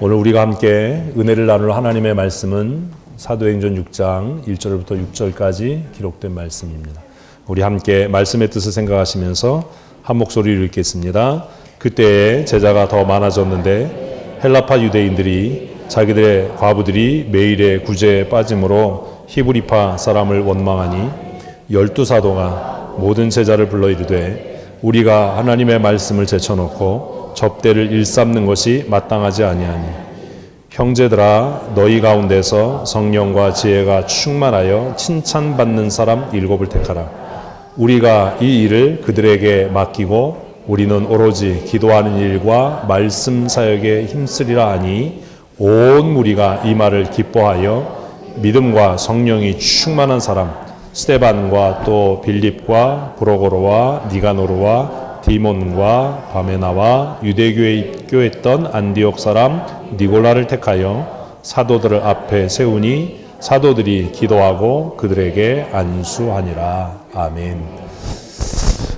오늘 우리가 함께 은혜를 나눌 하나님의 말씀은 사도행전 6장 1절부터 6절까지 기록된 말씀입니다. 우리 함께 말씀의 뜻을 생각하시면서 한 목소리로 읽겠습니다. 그때에 제자가 더 많아졌는데 헬라파 유대인들이 자기들의 과부들이 매일의 구제에 빠짐으로 히브리파 사람을 원망하니 12사도가 모든 제자를 불러 이르되 우리가 하나님의 말씀을 제쳐놓고 접대를 일삼는 것이 마땅하지 아니하니 형제들아 너희 가운데서 성령과 지혜가 충만하여 칭찬받는 사람 7을 택하라. 우리가 이 일을 그들에게 맡기고 우리는 오로지 기도하는 일과 말씀 사역에 힘쓰리라 하니 온 무리가 이 말을 기뻐하여 믿음과 성령이 충만한 사람 스데반과 또 빌립과 브로고로와 니가노르와 디몬과 바메나와 유대교에 입교했던 안디옥 사람 니골라를 택하여 사도들을 앞에 세우니 사도들이 기도하고 그들에게 안수하니라. 아멘.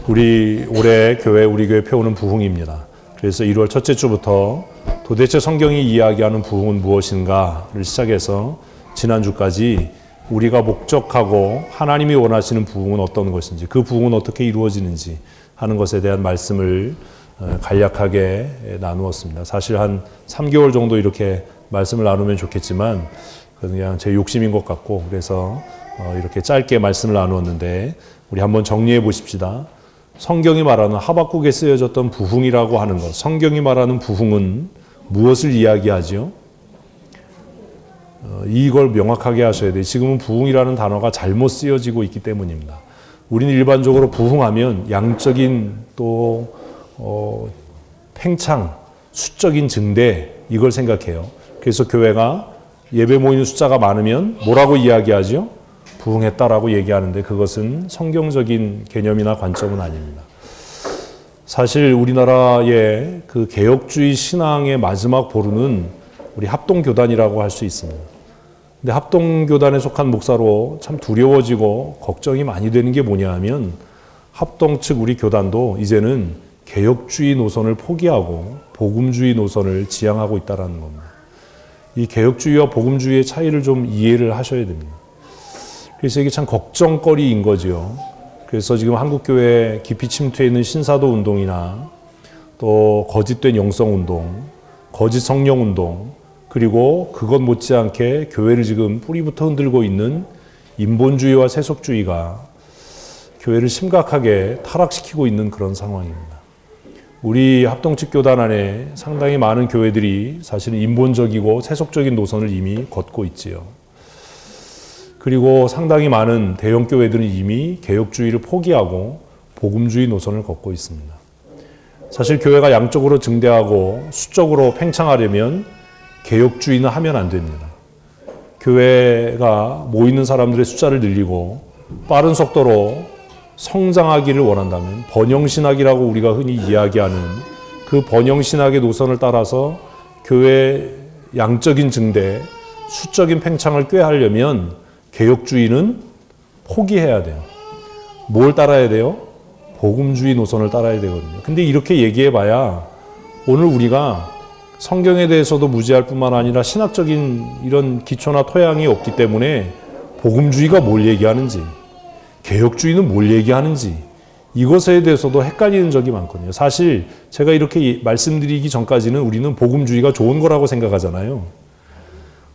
우리 올해 우리 교회 표어는 부흥입니다. 그래서 1월 첫째 주부터 도대체 성경이 이야기하는 부흥은 무엇인가를 시작해서 지난주까지 우리가 목적하고 하나님이 원하시는 부흥은 어떤 것인지, 그 부흥은 어떻게 이루어지는지 하는 것에 대한 말씀을 간략하게 나누었습니다. 사실 한 3개월 정도 이렇게 말씀을 나누면 좋겠지만 그냥 제 욕심인 것 같고, 그래서 이렇게 짧게 말씀을 나누었는데 우리 한번 정리해 보십시다. 성경이 말하는 하박국에 쓰여졌던 부흥이라고 하는 것, 성경이 말하는 부흥은 무엇을 이야기하죠? 이걸 명확하게 하셔야 돼요. 지금은 부흥이라는 단어가 잘못 쓰여지고 있기 때문입니다. 우리는 일반적으로 부흥하면 양적인 또 팽창, 수적인 증대 이걸 생각해요. 그래서 교회가 예배 모이는 숫자가 많으면 뭐라고 이야기하죠? 부흥했다라고 얘기하는데 그것은 성경적인 개념이나 관점은 아닙니다. 사실 우리나라의 그 개혁주의 신앙의 마지막 보루는 우리 합동교단이라고 할 수 있습니다. 근데 합동교단에 속한 목사로 참 두려워지고 걱정이 많이 되는 게 뭐냐 하면 합동 측 우리 교단도 이제는 개혁주의 노선을 포기하고 복음주의 노선을 지향하고 있다는 겁니다. 이 개혁주의와 복음주의의 차이를 좀 이해를 하셔야 됩니다. 그래서 이게 참 걱정거리인 거죠. 그래서 지금 한국교회 깊이 침투해 있는 신사도 운동이나 또 거짓된 영성운동, 거짓 성령운동, 그리고 그것 못지않게 교회를 지금 뿌리부터 흔들고 있는 인본주의와 세속주의가 교회를 심각하게 타락시키고 있는 그런 상황입니다. 우리 합동측 교단 안에 상당히 많은 교회들이 사실은 인본적이고 세속적인 노선을 이미 걷고 있지요. 그리고 상당히 많은 대형 교회들은 이미 개혁주의를 포기하고 복음주의 노선을 걷고 있습니다. 사실 교회가 양적으로 증대하고 수적으로 팽창하려면 개혁주의는 하면 안 됩니다. 교회가 모이는 사람들의 숫자를 늘리고 빠른 속도로 성장하기를 원한다면 번영신학이라고 우리가 흔히 이야기하는 그 번영신학의 노선을 따라서 교회의 양적인 증대, 수적인 팽창을 꾀하려면 개혁주의는 포기해야 돼요. 뭘 따라야 돼요? 복음주의 노선을 따라야 되거든요. 근데 이렇게 얘기해봐야 오늘 우리가 성경에 대해서도 무지할 뿐만 아니라 신학적인 이런 기초나 토양이 없기 때문에 복음주의가 뭘 얘기하는지, 개혁주의는 뭘 얘기하는지 이것에 대해서도 헷갈리는 적이 많거든요. 사실 제가 이렇게 말씀드리기 전까지는 우리는 복음주의가 좋은 거라고 생각하잖아요.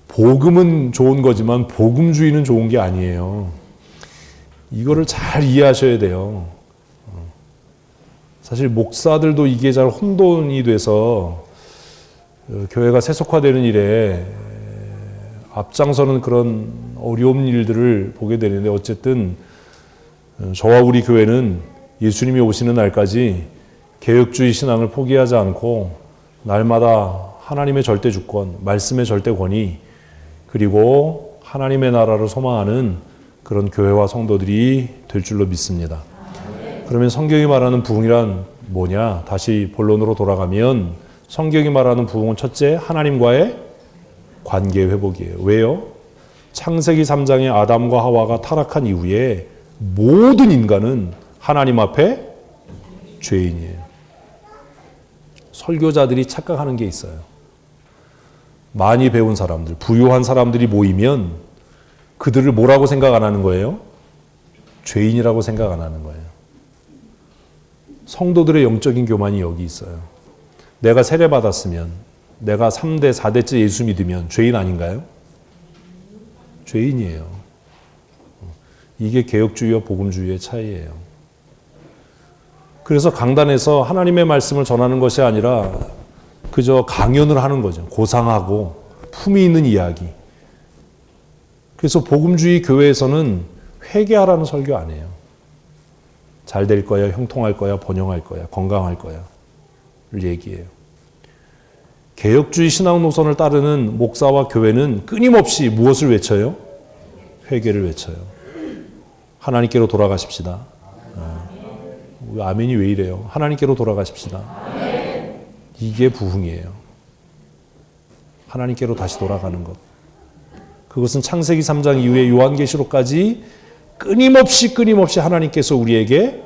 복음은 좋은 거지만 복음주의는 좋은 게 아니에요. 이거를 잘 이해하셔야 돼요. 사실 목사들도 이게 잘 혼돈이 돼서 교회가 세속화되는 일에 앞장서는 그런 어려운 일들을 보게 되는데, 어쨌든 저와 우리 교회는 예수님이 오시는 날까지 개혁주의 신앙을 포기하지 않고 날마다 하나님의 절대 주권, 말씀의 절대 권위, 그리고 하나님의 나라를 소망하는 그런 교회와 성도들이 될 줄로 믿습니다. 그러면 성경이 말하는 부흥이란 뭐냐? 다시 본론으로 돌아가면 성경이 말하는 부흥은 첫째, 하나님과의 관계 회복이에요. 왜요? 창세기 3장에 아담과 하와가 타락한 이후에 모든 인간은 하나님 앞에 죄인이에요. 설교자들이 착각하는 게 있어요. 많이 배운 사람들, 부유한 사람들이 모이면 그들을 뭐라고 생각 안 하는 거예요? 죄인이라고 생각 안 하는 거예요. 성도들의 영적인 교만이 여기 있어요. 내가 세례받았으면, 내가 3대, 4대째 예수 믿으면 죄인 아닌가요? 죄인이에요. 이게 개혁주의와 복음주의의 차이예요. 그래서 강단에서 하나님의 말씀을 전하는 것이 아니라 그저 강연을 하는 거죠. 고상하고 품위 있는 이야기. 그래서 복음주의 교회에서는 회개하라는 설교 안 해요. 잘 될 거야, 형통할 거야, 번영할 거야, 건강할 거야 를 얘기해요. 개혁주의 신앙 노선을 따르는 목사와 교회는 끊임없이 무엇을 외쳐요? 회개를 외쳐요. 하나님께로 돌아가십시다. 아멘이 왜 이래요? 하나님께로 돌아가십시다. 이게 부흥이에요. 하나님께로 다시 돌아가는 것. 그것은 창세기 3장 이후에 요한계시록까지 끊임없이 하나님께서 우리에게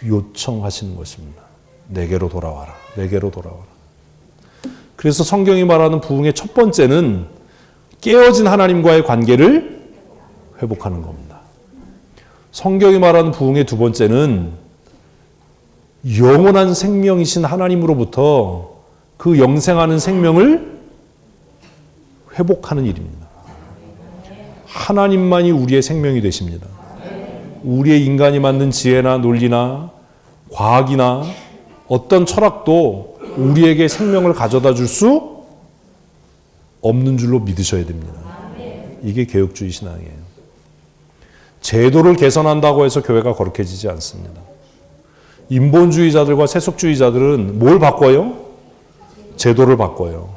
요청하시는 것입니다. 내게로 돌아와라. 내게로 돌아와라. 그래서 성경이 말하는 부흥의 첫 번째는 깨어진 하나님과의 관계를 회복하는 겁니다. 성경이 말하는 부흥의 두 번째는 영원한 생명이신 하나님으로부터 그 영생하는 생명을 회복하는 일입니다. 하나님만이 우리의 생명이 되십니다. 우리의 인간이 만든 지혜나 논리나 과학이나 어떤 철학도 우리에게 생명을 가져다 줄 수 없는 줄로 믿으셔야 됩니다. 이게 개혁주의 신앙이에요. 제도를 개선한다고 해서 교회가 거룩해지지 않습니다. 인본주의자들과 세속주의자들은 뭘 바꿔요? 제도를 바꿔요.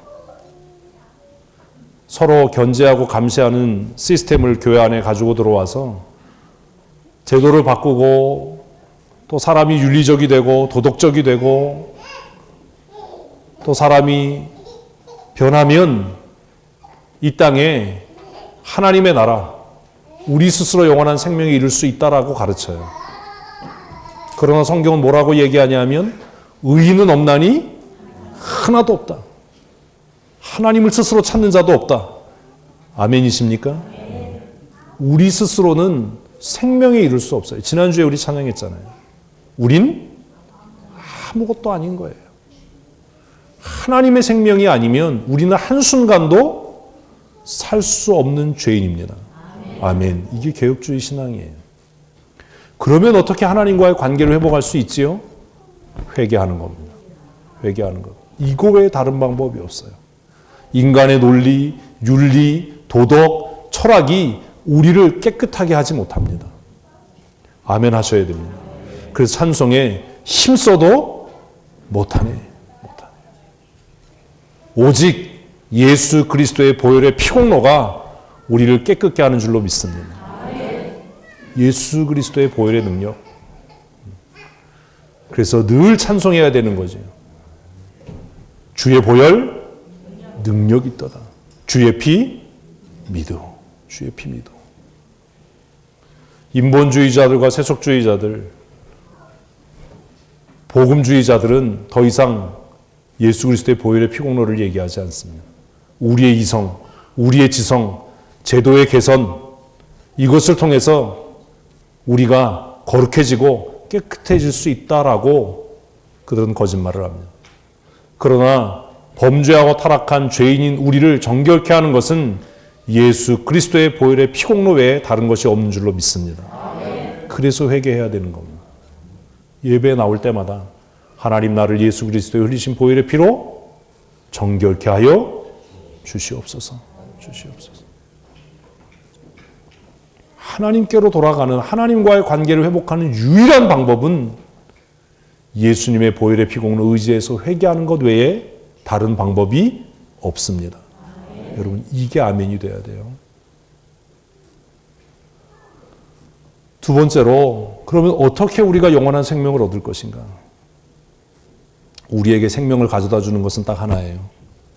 서로 견제하고 감시하는 시스템을 교회 안에 가지고 들어와서 제도를 바꾸고 또 사람이 윤리적이 되고 도덕적이 되고 또 사람이 변하면 이 땅에 하나님의 나라, 우리 스스로 영원한 생명에 이룰 수 있다라고 가르쳐요. 그러나 성경은 뭐라고 얘기하냐면 의인은 없나니 하나도 없다. 하나님을 스스로 찾는 자도 없다. 아멘이십니까? 우리 스스로는 생명에 이룰 수 없어요. 지난주에 우리 찬양했잖아요. 우린 아무것도 아닌 거예요. 하나님의 생명이 아니면 우리는 한순간도 살 수 없는 죄인입니다. 아멘. 이게 개혁주의 신앙이에요. 그러면 어떻게 하나님과의 관계를 회복할 수 있지요? 회개하는 겁니다. 회개하는 것. 이거 외에 다른 방법이 없어요. 인간의 논리, 윤리, 도덕, 철학이 우리를 깨끗하게 하지 못합니다. 아멘 하셔야 됩니다. 그래서 찬송에 힘써도 못하네. 오직 예수 그리스도의 보혈의 피공로가 우리를 깨끗게 하는 줄로 믿습니다. 예수 그리스도의 보혈의 능력. 그래서 늘 찬송해야 되는 거죠. 주의 보혈 능력이 있도다. 주의 피 믿어. 주의 피 믿어. 인본주의자들과 세속주의자들, 복음주의자들은 더 이상 예수 그리스도의 보혈의 피공로를 얘기하지 않습니다. 우리의 이성, 우리의 지성, 제도의 개선, 이것을 통해서 우리가 거룩해지고 깨끗해질 수 있다라고 그들은 거짓말을 합니다. 그러나 범죄하고 타락한 죄인인 우리를 정결케 하는 것은 예수 그리스도의 보혈의 피공로 외에 다른 것이 없는 줄로 믿습니다. 그래서 회개해야 되는 겁니다. 예배에 나올 때마다 하나님 나를 예수 그리스도의 흘리신 보혈의 피로 정결케 하여 주시옵소서. 주시옵소서. 하나님께로 돌아가는, 하나님과의 관계를 회복하는 유일한 방법은 예수님의 보혈의 피공로 의지해서 회개하는 것 외에 다른 방법이 없습니다. 여러분, 이게 아멘이 돼야 돼요. 두 번째로, 그러면 어떻게 우리가 영원한 생명을 얻을 것인가? 우리에게 생명을 가져다 주는 것은 딱 하나예요.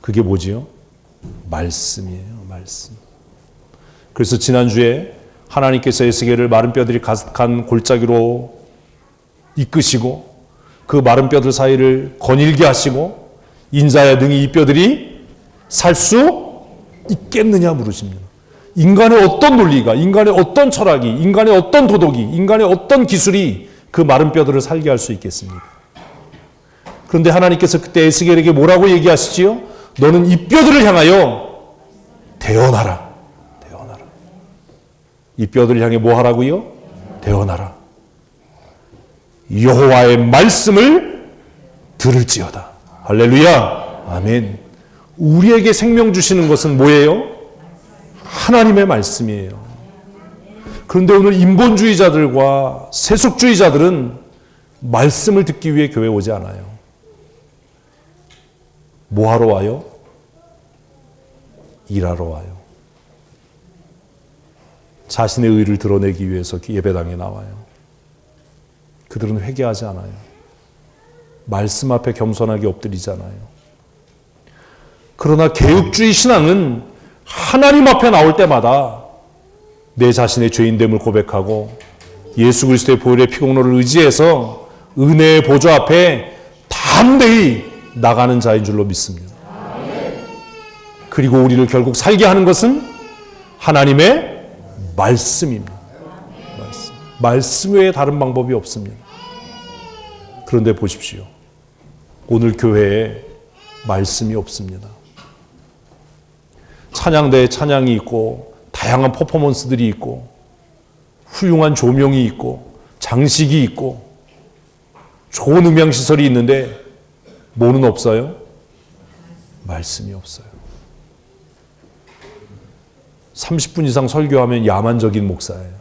그게 뭐지요? 말씀이에요. 말씀. 그래서 지난주에 하나님께서 에스겔을 마른 뼈들이 가득한 골짜기로 이끄시고 그 마른 뼈들 사이를 거닐게 하시고 인자야 능히 이 뼈들이 살 수 있겠느냐 물으십니다. 인간의 어떤 논리가, 인간의 어떤 철학이, 인간의 어떤 도덕이, 인간의 어떤 기술이 그 마른 뼈들을 살게 할 수 있겠습니까? 그런데 하나님께서 그때 에스겔에게 뭐라고 얘기하시지요? 너는 이 뼈들을 향하여 대언하라. 대언하라. 이 뼈들을 향해 뭐 하라고요? 대언하라. 여호와의 말씀을 들을지어다. 할렐루야. 아멘. 우리에게 생명 주시는 것은 뭐예요? 하나님의 말씀이에요. 그런데 오늘 인본주의자들과 세속주의자들은 말씀을 듣기 위해 교회 오지 않아요. 뭐 하러 와요? 일하러 와요. 자신의 의를 드러내기 위해서 예배당에 나와요. 그들은 회개하지 않아요. 말씀 앞에 겸손하게 엎드리잖아요. 그러나 개혁주의 신앙은 하나님 앞에 나올 때마다 내 자신의 죄인됨을 고백하고 예수 그리스도의 보혈의 피공로를 의지해서 은혜의 보좌 앞에 담대히 나가는 자인 줄로 믿습니다. 그리고 우리를 결국 살게 하는 것은 하나님의 말씀입니다. 말씀 외에 다른 방법이 없습니다. 그런데 보십시오. 오늘 교회에 말씀이 없습니다. 찬양대에 찬양이 있고 다양한 퍼포먼스들이 있고 훌륭한 조명이 있고 장식이 있고 좋은 음향시설이 있는데 뭐는 없어요? 말씀이 없어요. 30분 이상 설교하면 야만적인 목사예요.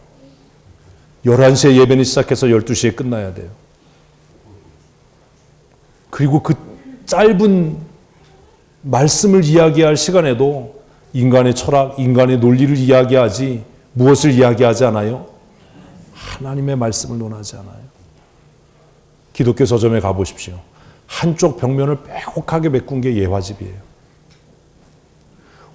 11시에 예배는 시작해서 12시에 끝나야 돼요. 그리고 그 짧은 말씀을 이야기할 시간에도 인간의 철학, 인간의 논리를 이야기하지 무엇을 이야기하지 않아요? 하나님의 말씀을 논하지 않아요. 기독교 서점에 가보십시오. 한쪽 벽면을 빼곡하게 메꾼 게 예화집이에요.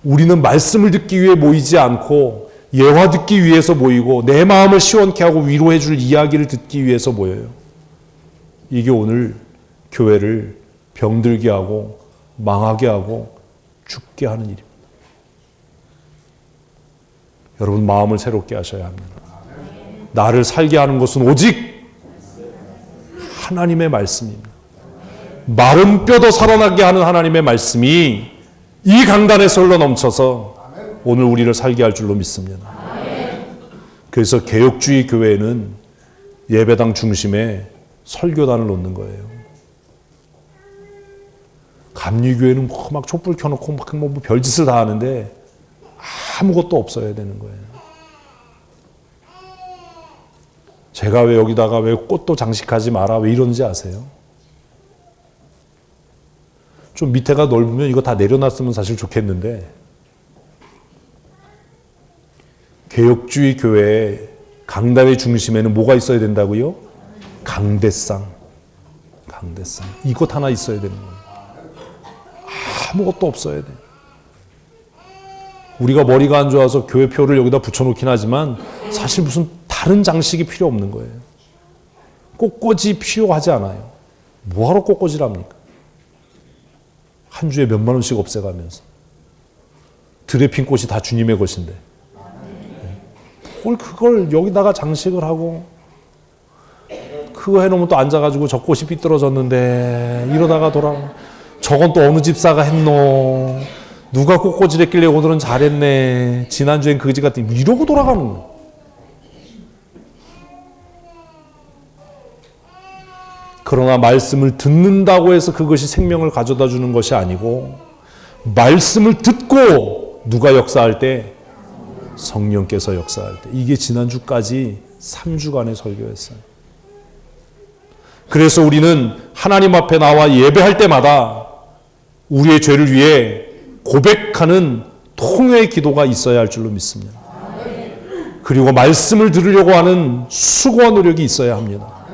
우리는 말씀을 듣기 위해 모이지 않고 예화 듣기 위해서 모이고 내 마음을 시원케 하고 위로해 줄 이야기를 듣기 위해서 모여요. 이게 오늘 교회를 병들게 하고 망하게 하고 죽게 하는 일입니다. 여러분 마음을 새롭게 하셔야 합니다. 나를 살게 하는 것은 오직 하나님의 말씀입니다. 마른 뼈도 살아나게 하는 하나님의 말씀이 이 강단에서 흘러넘쳐서 오늘 우리를 살게 할 줄로 믿습니다. 그래서 개혁주의 교회는 예배당 중심에 설교단을 놓는 거예요. 감리교회는 막 촛불 켜놓고 막 별짓을 다 하는데 아무것도 없어야 되는 거예요. 제가 왜 여기다가 왜 꽃도 장식하지 마라 왜 이러는지 아세요? 좀 밑에가 넓으면 이거 다 내려놨으면 사실 좋겠는데 개혁주의 교회의 강단의 중심에는 뭐가 있어야 된다고요? 강대상. 강대상. 이것 하나 있어야 되는 거예요. 아무것도 없어야 돼요. 우리가 머리가 안 좋아서 교회표를 여기다 붙여놓긴 하지만 사실 무슨 다른 장식이 필요 없는 거예요. 꽃꽂이 필요하지 않아요. 뭐하러 꽃꽂이를 합니까? 한 주에 몇만 원씩 없애가면서. 드레핀 꽃이 다 주님의 것인데. 그걸 여기다가 장식을 하고 그거 해놓으면 또 앉아가지고 저 꽃이 삐뚤어졌는데 이러다가 저건 또 어느 집사가 했노 누가 꽃꽂이를 했길래 오늘은 잘했네 지난주엔 그지 같은 이러고 돌아가는 거예요. 그러나 말씀을 듣는다고 해서 그것이 생명을 가져다 주는 것이 아니고 말씀을 듣고 누가 역사할 때 성령께서 역사할 때 이게 지난주까지 3주간의 설교였어요. 그래서 우리는 하나님 앞에 나와 예배할 때마다 우리의 죄를 위해 고백하는 통회의 기도가 있어야 할 줄로 믿습니다. 그리고 말씀을 들으려고 하는 수고와 노력이 있어야 합니다.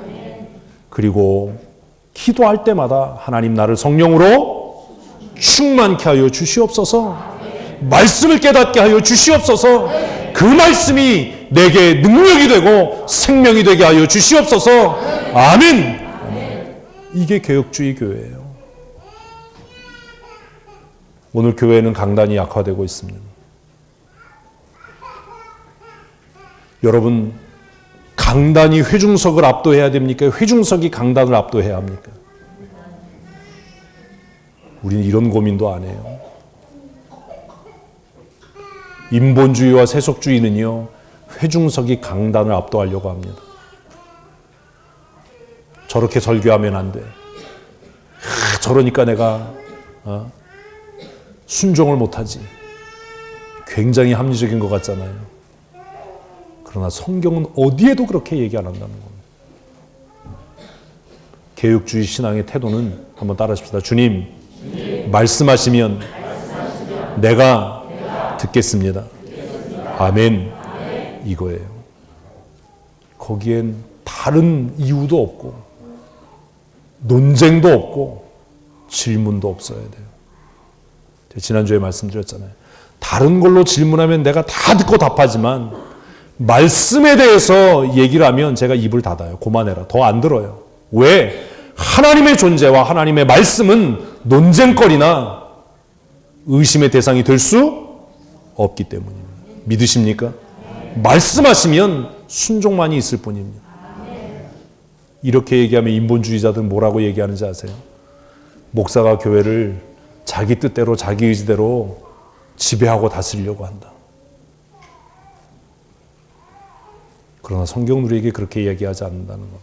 그리고 기도할 때마다 하나님 나를 성령으로 충만케 하여 주시옵소서. 말씀을 깨닫게 하여 주시옵소서. 그 말씀이 내게 능력이 되고 생명이 되게 하여 주시옵소서. 아멘. 이게 개혁주의 교회예요. 오늘 교회는 강단이 약화되고 있습니다. 여러분, 강단이 회중석을 압도해야 됩니까? 회중석이 강단을 압도해야 합니까? 우리는 이런 고민도 안 해요. 인본주의와 세속주의는요, 회중석이 강단을 압도하려고 합니다. 저렇게 설교하면 안 돼. 저러니까 내가 순종을 못하지. 굉장히 합리적인 것 같잖아요. 그러나 성경은 어디에도 그렇게 얘기 안 한다는 겁니다. 개혁주의 신앙의 태도는 한번 따라하십시다. 주님, 말씀하시면 내가 듣겠습니다. 아멘. 이거예요. 거기엔 다른 이유도 없고 논쟁도 없고 질문도 없어야 돼요. 지난주에 말씀드렸잖아요. 다른 걸로 질문하면 내가 다 듣고 답하지만 말씀에 대해서 얘기를 하면 제가 입을 닫아요. 그만해라. 더 안 들어요. 왜? 하나님의 존재와 하나님의 말씀은 논쟁거리나 의심의 대상이 될 수 없기 때문입니다. 믿으십니까? 말씀하시면 순종만이 있을 뿐입니다. 이렇게 얘기하면 인본주의자들은 뭐라고 얘기하는지 아세요? 목사가 교회를 자기 뜻대로 자기 의지대로 지배하고 다스리려고 한다. 그러나 성경은 우리에게 그렇게 이야기하지 않는다는 겁니다.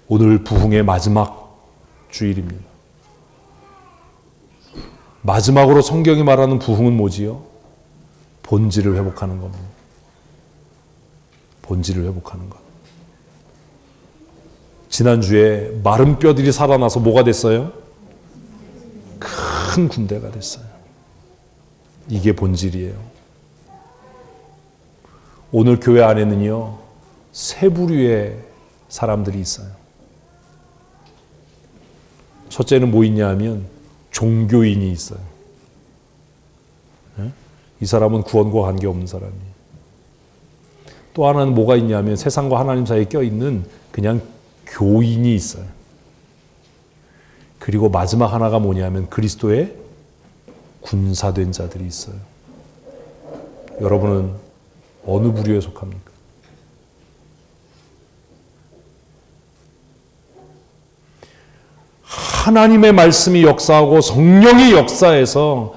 오늘 부흥의 마지막 주일입니다. 마지막으로 성경이 말하는 부흥은 뭐지요? 본질을 회복하는 겁니다. 본질을 회복하는 것. 지난주에 마른 뼈들이 살아나서 뭐가 됐어요? 큰 군대가 됐어요. 이게 본질이에요. 오늘 교회 안에는요, 세 부류의 사람들이 있어요. 첫째는 뭐 있냐 하면 종교인이 있어요. 이 사람은 구원과 관계없는 사람이에요. 또 하나는 뭐가 있냐면 세상과 하나님 사이에 껴있는 그냥 교인이 있어요. 그리고 마지막 하나가 뭐냐면 그리스도의 군사된 자들이 있어요. 여러분은 어느 부류에 속합니까? 하나님의 말씀이 역사하고 성령의 역사에서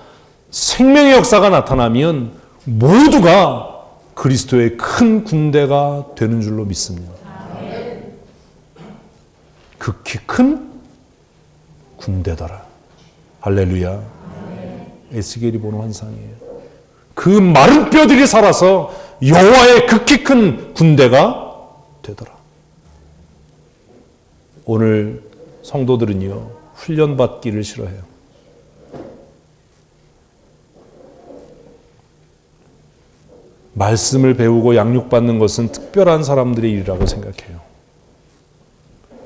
생명의 역사가 나타나면 모두가 그리스도의 큰 군대가 되는 줄로 믿습니다. 극히 큰 군대더라. 할렐루야. 에스겔이 보는 환상이에요. 그 마른 뼈들이 살아서 여호와의 극히 큰 군대가 되더라. 오늘 성도들은요, 훈련받기를 싫어해요. 말씀을 배우고 양육받는 것은 특별한 사람들의 일이라고 생각해요.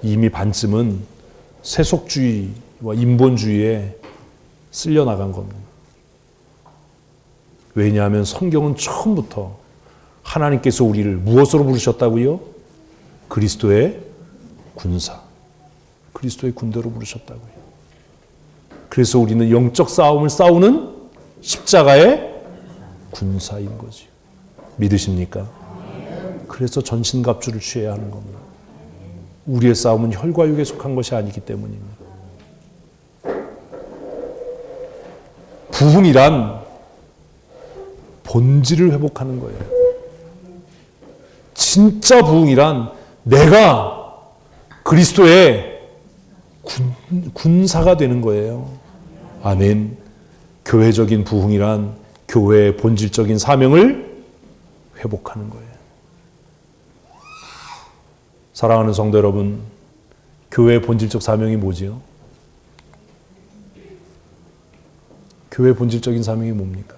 이미 반쯤은 세속주의와 인본주의에 쓸려나간 겁니다. 왜냐하면 성경은 처음부터 하나님께서 우리를 무엇으로 부르셨다고요? 그리스도의 군사, 그리스도의 군대로 부르셨다고요. 그래서 우리는 영적 싸움을 싸우는 십자가의 군사인 거지. 믿으십니까? 그래서 전신갑주를 취해야 하는 겁니다. 우리의 싸움은 혈과 육에 속한 것이 아니기 때문입니다. 부흥이란 본질을 회복하는 거예요. 진짜 부흥이란 내가 그리스도의 군사가 되는 거예요. 아멘. 교회적인 부흥이란 교회의 본질적인 사명을 회복하는 거예요. 사랑하는 성도 여러분, 교회의 본질적 사명이 뭐지요? 교회의 본질적인 사명이 뭡니까?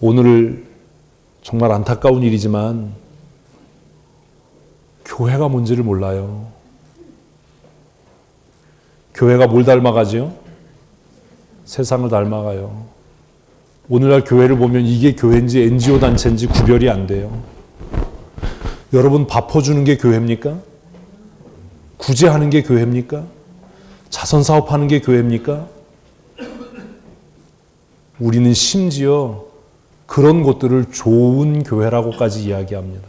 오늘 정말 안타까운 일이지만 교회가 뭔지를 몰라요. 교회가 뭘 닮아가지요? 세상을 닮아가요. 오늘날 교회를 보면 이게 교회인지 NGO 단체인지 구별이 안 돼요. 여러분 밥 퍼주는 게 교회입니까? 구제하는 게 교회입니까? 자선사업하는 게 교회입니까? 우리는 심지어 그런 것들을 좋은 교회라고까지 이야기합니다.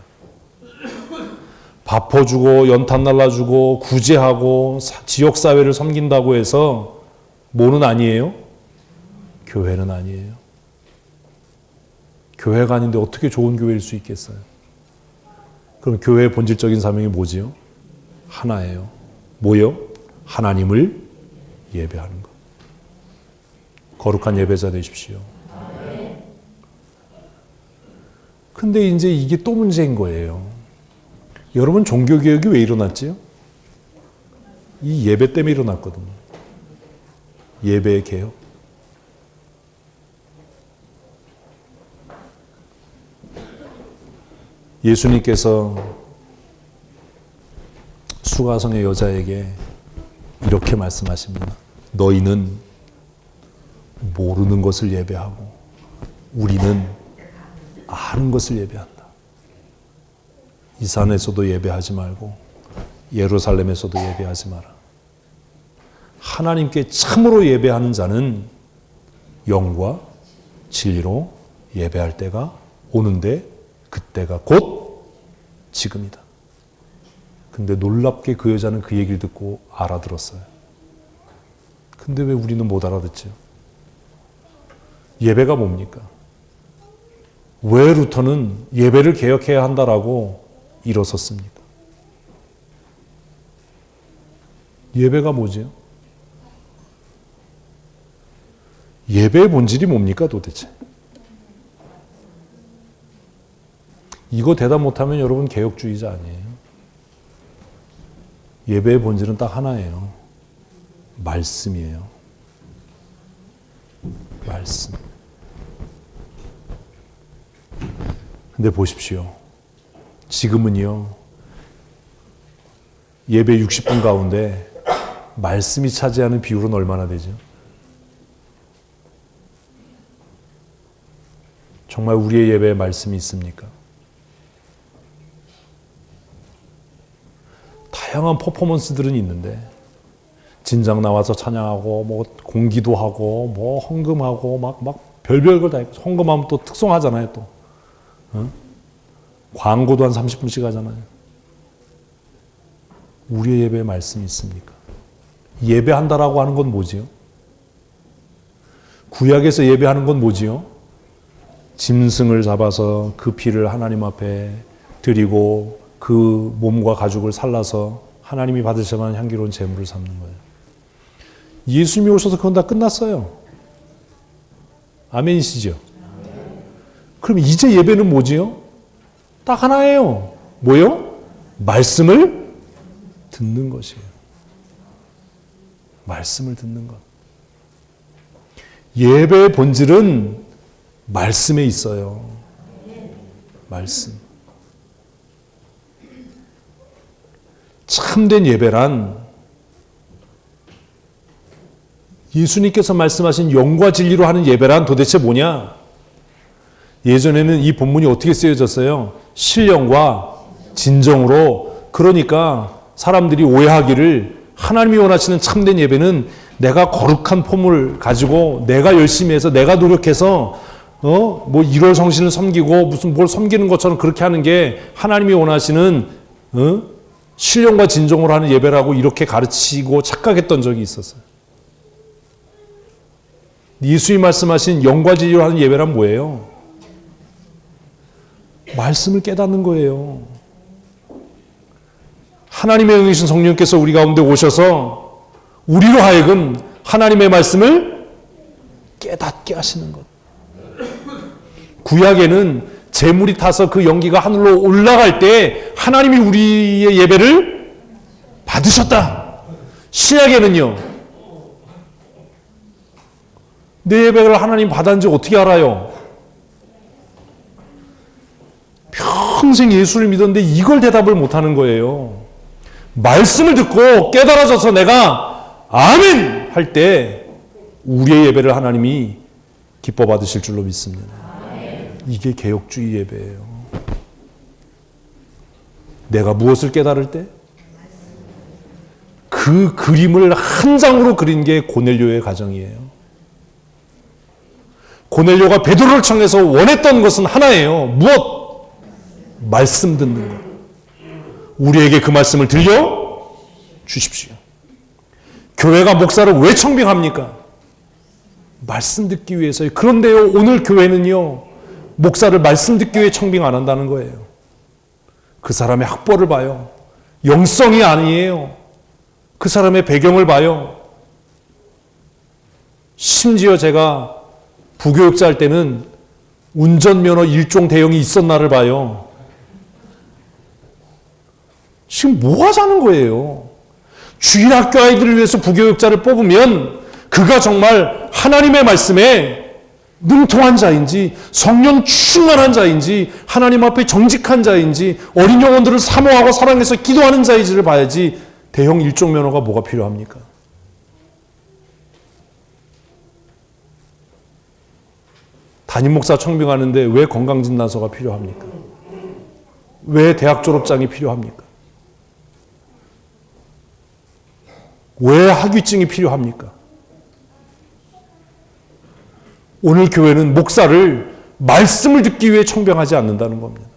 밥 퍼주고 연탄 날라주고 구제하고 지역사회를 섬긴다고 해서 뭐는 아니에요? 교회는 아니에요. 교회가 아닌데 어떻게 좋은 교회일 수 있겠어요? 그럼 교회의 본질적인 사명이 뭐지요? 하나예요. 뭐요? 하나님을 예배하는 것. 거룩한 예배자 되십시오. 근데 이제 이게 또 문제인 거예요. 여러분, 종교개혁이 왜 일어났지요? 이 예배 때문에 일어났거든요. 예배의 개혁. 예수님께서 수가성의 여자에게 이렇게 말씀하십니다. 너희는 모르는 것을 예배하고 우리는 아는 것을 예배한다. 이 산에서도 예배하지 말고 예루살렘에서도 예배하지 마라. 하나님께 참으로 예배하는 자는 영과 진리로 예배할 때가 오는데 그때가 곧 지금이다. 근데 놀랍게 그 여자는 그 얘기를 듣고 알아들었어요. 근데 왜 우리는 못 알아듣죠? 예배가 뭡니까? 왜 루터는 예배를 개혁해야 한다라고 일어섰습니까? 예배가 뭐지요? 예배의 본질이 뭡니까 도대체? 이거 대답 못하면 여러분 개혁주의자 아니에요. 예배의 본질은 딱 하나예요. 말씀이에요. 말씀. 근데 보십시오. 지금은요, 예배 60분 가운데 말씀이 차지하는 비율은 얼마나 되죠? 정말 우리의 예배에 말씀이 있습니까? 다양한 퍼포먼스들은 있는데 진장 나와서 찬양하고 뭐 공기도 하고 뭐 헌금하고 막 별별 걸 다 있고 헌금하면 또 특송하잖아요 또. 광고도 한 30분씩 하잖아요. 우리의 예배에 말씀이 있습니까? 예배한다라고 하는 건 뭐지요? 구약에서 예배하는 건 뭐지요? 짐승을 잡아서 그 피를 하나님 앞에 드리고 그 몸과 가죽을 살라서 하나님이 받으실 만한 향기로운 제물을 삼는 거예요. 예수님이 오셔서 그건 다 끝났어요. 아멘이시죠? 그럼 이제 예배는 뭐지요? 딱 하나예요. 뭐요? 말씀을 듣는 것이에요. 말씀을 듣는 것. 예배의 본질은 말씀에 있어요. 말씀. 참된 예배란 예수님께서 말씀하신 영과 진리로 하는 예배란 도대체 뭐냐? 예전에는 이 본문이 어떻게 쓰여졌어요? 신령과 진정으로. 그러니까 사람들이 오해하기를 하나님이 원하시는 참된 예배는 내가 거룩한 폼을 가지고 내가 열심히 해서 내가 노력해서 뭐 1월 성신을 섬기고 무슨 뭘 섬기는 것처럼 그렇게 하는 게 하나님이 원하시는 신령과 진정으로 하는 예배라고 이렇게 가르치고 착각했던 적이 있었어요. 예수님이 말씀하신 영과 진리로 하는 예배란 뭐예요? 말씀을 깨닫는 거예요. 하나님의 영이신 성령께서 우리 가운데 오셔서 우리로 하여금 하나님의 말씀을 깨닫게 하시는 것. 구약에는 재물이 타서 그 연기가 하늘로 올라갈 때 하나님이 우리의 예배를 받으셨다. 신약에는요, 내 예배를 하나님 받았는지 어떻게 알아요? 평생 예수를 믿었는데 이걸 대답을 못하는 거예요. 말씀을 듣고 깨달아져서 내가 아멘 할 때 우리의 예배를 하나님이 기뻐 받으실 줄로 믿습니다. 이게 개혁주의 예배예요. 내가 무엇을 깨달을 때? 그 그림을 한 장으로 그린 게 고넬료의 가정이에요. 고넬료가 베드로를 청해서 원했던 것은 하나예요. 무엇? 말씀 듣는 것. 우리에게 그 말씀을 들려 주십시오. 교회가 목사를 왜 청빙합니까? 말씀 듣기 위해서요. 그런데요, 오늘 교회는요, 목사를 말씀 듣기 위해 청빙 안 한다는 거예요. 그 사람의 학벌을 봐요. 영성이 아니에요. 그 사람의 배경을 봐요. 심지어 제가 부교육자 할 때는 운전면허 1종 대형이 있었나를 봐요. 지금 뭐 하자는 거예요? 주일학교 아이들을 위해서 부교육자를 뽑으면 그가 정말 하나님의 말씀에 능통한 자인지, 성령 충만한 자인지, 하나님 앞에 정직한 자인지, 어린 영혼들을 사모하고 사랑해서 기도하는 자인지를 봐야지 대형 1종 면허가 뭐가 필요합니까? 담임 목사 청빙하는데 왜 건강진단서가 필요합니까? 왜 대학 졸업장이 필요합니까? 왜 학위증이 필요합니까? 오늘 교회는 목사를 말씀을 듣기 위해 청빙하지 않는다는 겁니다.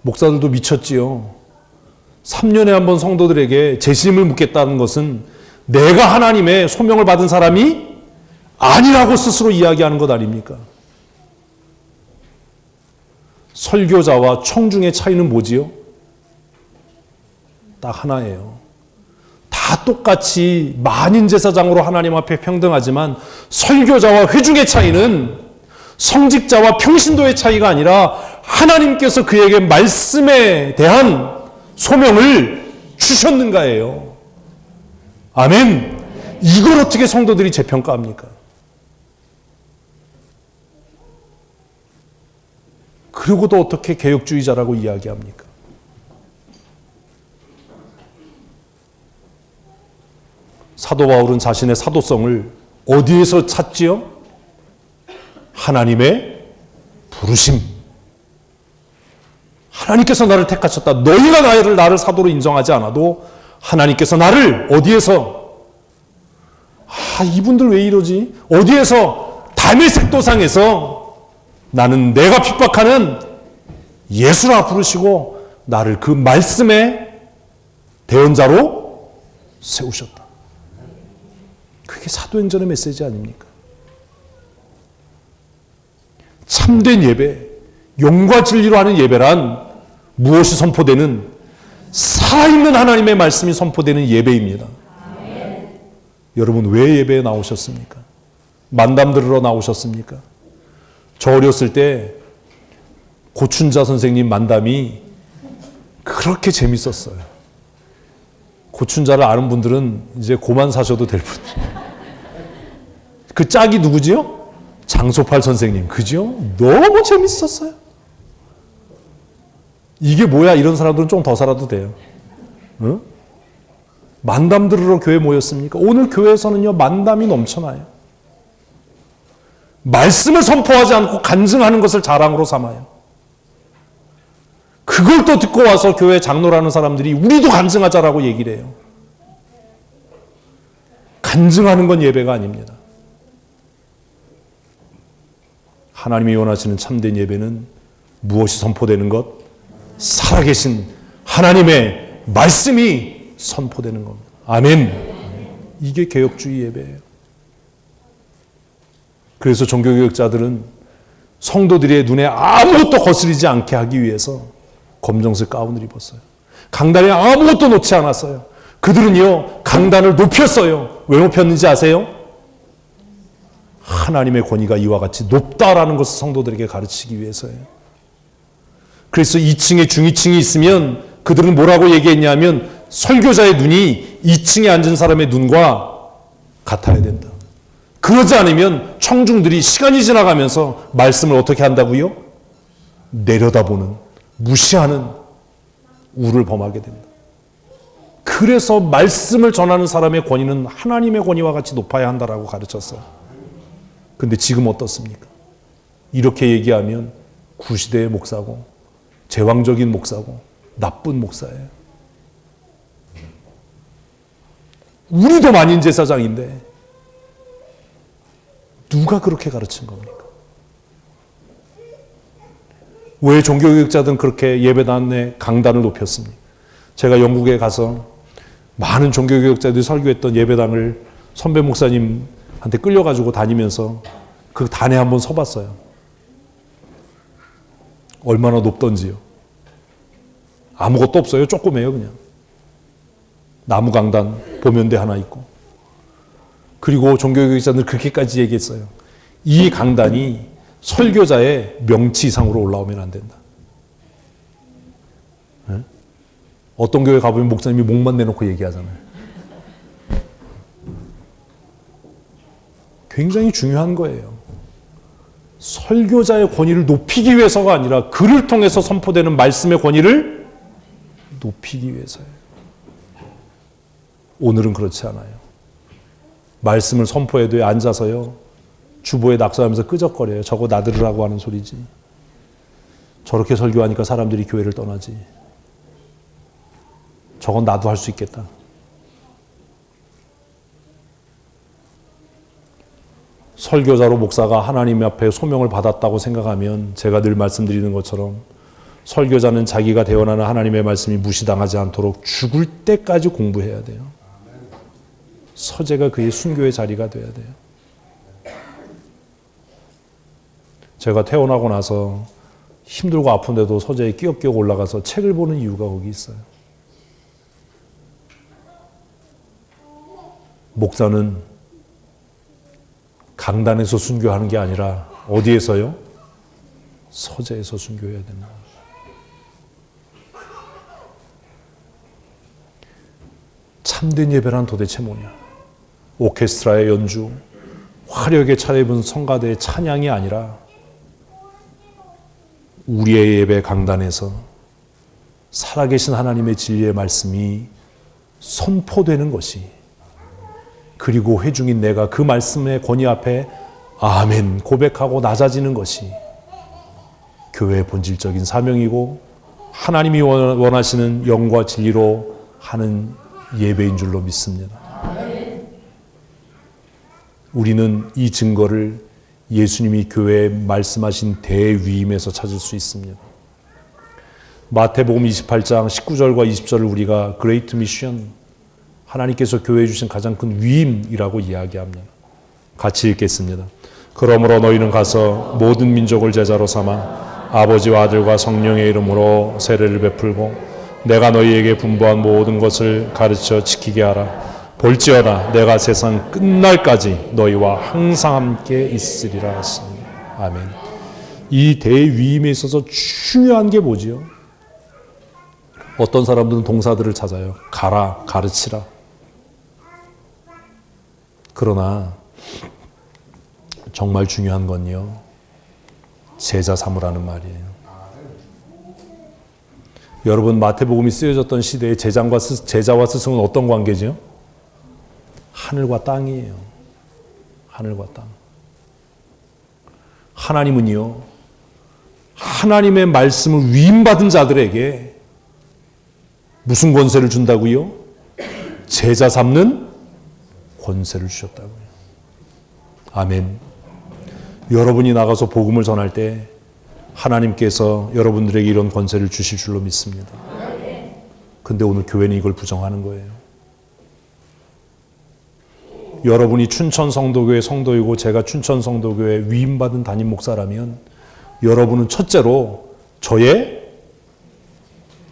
목사들도 미쳤지요. 3년에 한 번 성도들에게 재심을 묻겠다는 것은 내가 하나님의 소명을 받은 사람이 아니라고 스스로 이야기하는 것 아닙니까? 설교자와 청중의 차이는 뭐지요? 딱 하나예요. 다 똑같이 만인제사장으로 하나님 앞에 평등하지만 설교자와 회중의 차이는 성직자와 평신도의 차이가 아니라 하나님께서 그에게 말씀에 대한 소명을 주셨는가예요. 아멘. 이걸 어떻게 성도들이 재평가합니까? 그리고도 어떻게 개혁주의자라고 이야기합니까? 사도 바울은 자신의 사도성을 어디에서 찾지요? 하나님의 부르심. 하나님께서 나를 택하셨다. 너희가 나를 사도로 인정하지 않아도 하나님께서 나를 어디에서, 이분들 왜 이러지? 어디에서? 다메섹 도상에서 나는 내가 핍박하는 예수라 부르시고 나를 그 말씀의 대언자로 세우셨다. 그게 사도행전의 메시지 아닙니까? 참된 예배, 용과 진리로 하는 예배란 무엇이 선포되는, 살아있는 하나님의 말씀이 선포되는 예배입니다. 아멘. 여러분 왜 예배에 나오셨습니까? 만담 들으러 나오셨습니까? 저 어렸을 때 고춘자 선생님 만담이 그렇게 재밌었어요. 고춘자를 아는 분들은 이제 고만 사셔도 될 분. 그 짝이 누구지요? 장소팔 선생님. 그죠? 너무 재밌었어요. 이게 뭐야? 이런 사람들은 좀 더 살아도 돼요. 응? 만담 들으러 교회 모였습니까? 오늘 교회에서는요, 만담이 넘쳐나요. 말씀을 선포하지 않고 간증하는 것을 자랑으로 삼아요. 그걸 또 듣고 와서 교회 장로라는 사람들이 우리도 간증하자라고 얘기를 해요. 간증하는 건 예배가 아닙니다. 하나님이 원하시는 참된 예배는 무엇이 선포되는 것? 살아계신 하나님의 말씀이 선포되는 겁니다. 아멘. 이게 개혁주의 예배예요. 그래서 종교개혁자들은 성도들의 눈에 아무것도 거스리지 않게 하기 위해서 검정색 가운을 입었어요. 강단에 아무것도 놓지 않았어요. 그들은요, 강단을 높였어요. 왜 높였는지 아세요? 하나님의 권위가 이와 같이 높다라는 것을 성도들에게 가르치기 위해서예요. 그래서 2층에 중위층이 있으면 그들은 뭐라고 얘기했냐면 설교자의 눈이 2층에 앉은 사람의 눈과 같아야 된다. 그러지 않으면 청중들이 시간이 지나가면서 말씀을 어떻게 한다고요? 내려다보는, 무시하는 우를 범하게 된다. 그래서 말씀을 전하는 사람의 권위는 하나님의 권위와 같이 높아야 한다라고 가르쳤어요. 근데 지금 어떻습니까? 이렇게 얘기하면 구시대의 목사고 제왕적인 목사고 나쁜 목사예요. 우리도 만인 제사장인데 누가 그렇게 가르친 겁니까? 왜 종교교육자들은 그렇게 예배단의 강단을 높였습니까? 제가 영국에 가서 많은 종교교육자들이 설교했던 예배당을 선배 목사님한테 끌려가지고 다니면서 그 단에 한번 서봤어요. 얼마나 높던지요. 아무것도 없어요. 조그매요 그냥. 나무 강단 보면대 하나 있고. 그리고 종교교육자들은 그렇게까지 얘기했어요. 이 강단이 설교자의 명치 이상으로 올라오면 안 된다. 네? 어떤 교회 가보면 목사님이 목만 내놓고 얘기하잖아요. 굉장히 중요한 거예요. 설교자의 권위를 높이기 위해서가 아니라 그를 통해서 선포되는 말씀의 권위를 높이기 위해서예요. 오늘은 그렇지 않아요. 말씀을 선포해도 앉아서요. 주보에 낙서하면서 끄적거려요. 저거 나들으라고 하는 소리지. 저렇게 설교하니까 사람들이 교회를 떠나지. 저건 나도 할 수 있겠다. 설교자로 목사가 하나님 앞에 소명을 받았다고 생각하면 제가 늘 말씀드리는 것처럼 설교자는 자기가 대언하는 하나님의 말씀이 무시당하지 않도록 죽을 때까지 공부해야 돼요. 서재가 그의 순교의 자리가 돼야 돼요. 제가 퇴원하고 나서 힘들고 아픈데도 서재에 끼역끼역 올라가서 책을 보는 이유가 거기 있어요. 목사는 강단에서 순교하는 게 아니라 어디에서요? 서재에서 순교해야 된다. 참된 예배란 도대체 뭐냐? 오케스트라의 연주, 화려하게 차려입은 성가대의 찬양이 아니라 우리의 예배 강단에서 살아계신 하나님의 진리의 말씀이 선포되는 것이, 그리고 회중인 내가 그 말씀의 권위 앞에 아멘 고백하고 낮아지는 것이 교회의 본질적인 사명이고 하나님이 원하시는 영과 진리로 하는 예배인 줄로 믿습니다. 우리는 이 증거를 예수님이 교회에 말씀하신 대위임에서 찾을 수 있습니다. 마태복음 28장 19절과 20절을 우리가 그레이트 미션, 하나님께서 교회에 주신 가장 큰 위임이라고 이야기합니다. 같이 읽겠습니다. 그러므로 너희는 가서 모든 민족을 제자로 삼아 아버지와 아들과 성령의 이름으로 세례를 베풀고 내가 너희에게 분부한 모든 것을 가르쳐 지키게 하라. 볼지어다 내가 세상 끝날까지 너희와 항상 함께 있으리라 하십니다. 아멘. 이 대위임에 있어서 중요한 게 뭐지요? 어떤 사람들은 동사들을 찾아요. 가라, 가르치라. 그러나 정말 중요한 건요, 제자 삼으라는 말이에요. 여러분, 마태복음이 쓰여졌던 시대에 제자와 스승은 어떤 관계죠? 하늘과 땅이에요. 하늘과 땅. 하나님은요, 하나님의 말씀을 위임받은 자들에게 무슨 권세를 준다고요? 제자 삼는 권세를 주셨다고요. 아멘. 여러분이 나가서 복음을 전할 때 하나님께서 여러분들에게 이런 권세를 주실 줄로 믿습니다. 근데 오늘 교회는 이걸 부정하는 거예요. 여러분이 춘천 성도교회 성도이고 제가 춘천 성도교회 위임받은 담임 목사라면 여러분은 첫째로 저의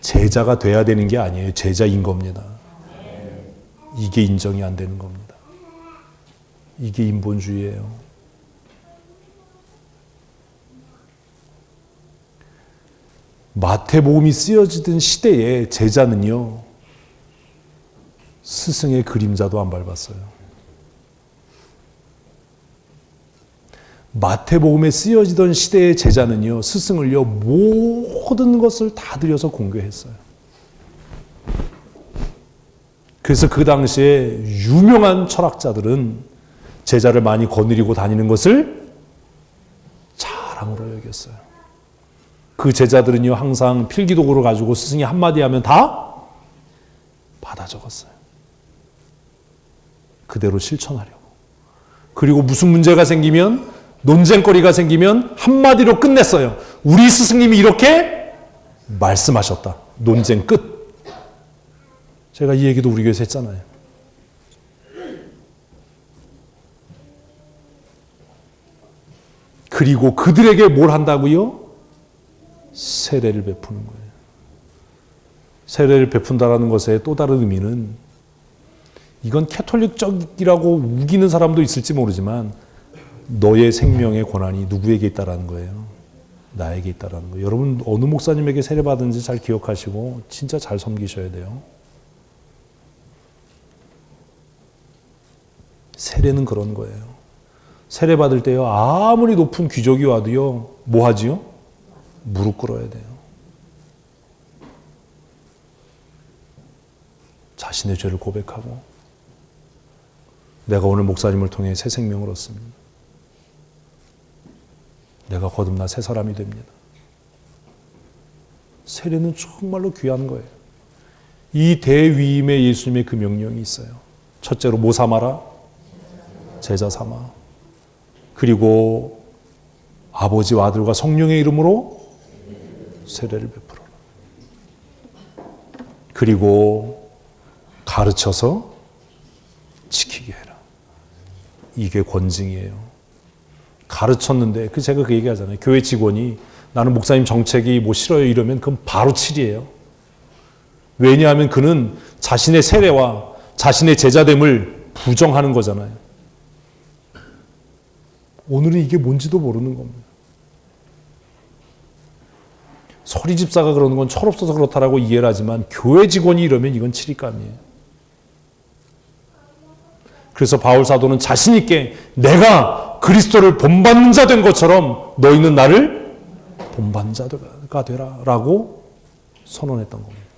제자가 돼야 되는 게 아니에요. 제자인 겁니다. 이게 인정이 안 되는 겁니다. 이게 인본주의예요. 마태복음이 쓰여지던 시대에 제자는요, 스승의 그림자도 안 밟았어요. 마태복음에 쓰여지던 시대의 제자는요, 스승을요, 모든 것을 다 들여서 공개했어요. 그래서 그 당시에 유명한 철학자들은 제자를 많이 거느리고 다니는 것을 자랑으로 여겼어요. 그 제자들은요 항상 필기도구를 가지고 스승이 한마디 하면 다 받아 적었어요. 그대로 실천하려고. 그리고 무슨 문제가 생기면, 논쟁거리가 생기면 한마디로 끝냈어요. 우리 스승님이 이렇게 말씀하셨다. 논쟁 끝. 제가 이 얘기도 우리 교회에서 했잖아요. 그리고 그들에게 뭘 한다고요? 세례를 베푸는 거예요. 세례를 베푼다라는 것의 또 다른 의미는, 이건 캐톨릭적이라고 우기는 사람도 있을지 모르지만 너의 생명의 권한이 누구에게 있다라는 거예요? 나에게 있다라는 거예요. 여러분 어느 목사님에게 세례 받은지 잘 기억하시고 진짜 잘 섬기셔야 돼요. 세례는 그런 거예요. 세례 받을 때요 아무리 높은 귀족이 와도요 뭐 하지요? 무릎 꿇어야 돼요. 자신의 죄를 고백하고 내가 오늘 목사님을 통해 새 생명을 얻습니다. 내가 거듭나 새 사람이 됩니다. 세례는 정말로 귀한 거예요. 이 대위임의 예수님의 그 명령이 있어요. 첫째로 뭐 삼아라? 제자 삼아. 그리고 아버지와 아들과 성령의 이름으로 세례를 베풀어라. 그리고 가르쳐서 지키게 해라. 이게 권징이에요. 가르쳤는데, 제가 그 얘기 하잖아요. 교회 직원이 나는 목사님 정책이 뭐 싫어요 이러면 그건 바로 7이에요. 왜냐하면 그는 자신의 세례와 자신의 제자됨을 부정하는 거잖아요. 오늘은 이게 뭔지도 모르는 겁니다. 서리 집사가 그러는 건 철없어서 그렇다라고 이해를 하지만 교회 직원이 이러면 이건 7위감이에요. 그래서 바울 사도는 자신 있게 내가 그리스도를 본받는 자 된 것처럼 너희는 나를 본받는 자가 되라 라고 선언했던 겁니다.